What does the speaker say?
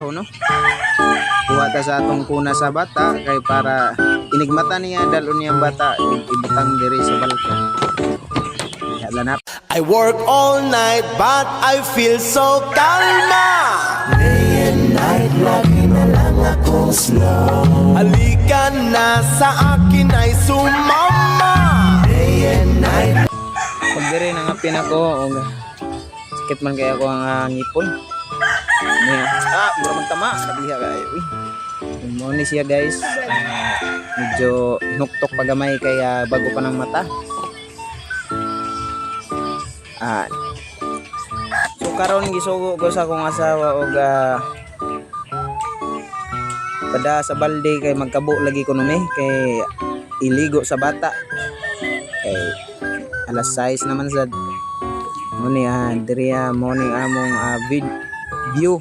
no? Kuha ta sa atong kuna sa bata kay para inigmata niya dalon niyang bata ibutang diri sa balkon. Lanap. I work all night but I feel so kalma. Day and night lagi na lang ako slow. Halika na sa akin ay sumama. Day and night. Pag diri nangapin ako og sakit man kay ako ang ngipon. Mura man tama, kabiha kayo. Mo ni siya guys. Medyo nuktok pagamay kaya bago pa ng mata. So karon gisugo ko sa akong asawa og pada sa balde kay magkabo lagi ko numi kay iligo sa bata. Kay alas 6 naman sad. Mo ni diri morning among video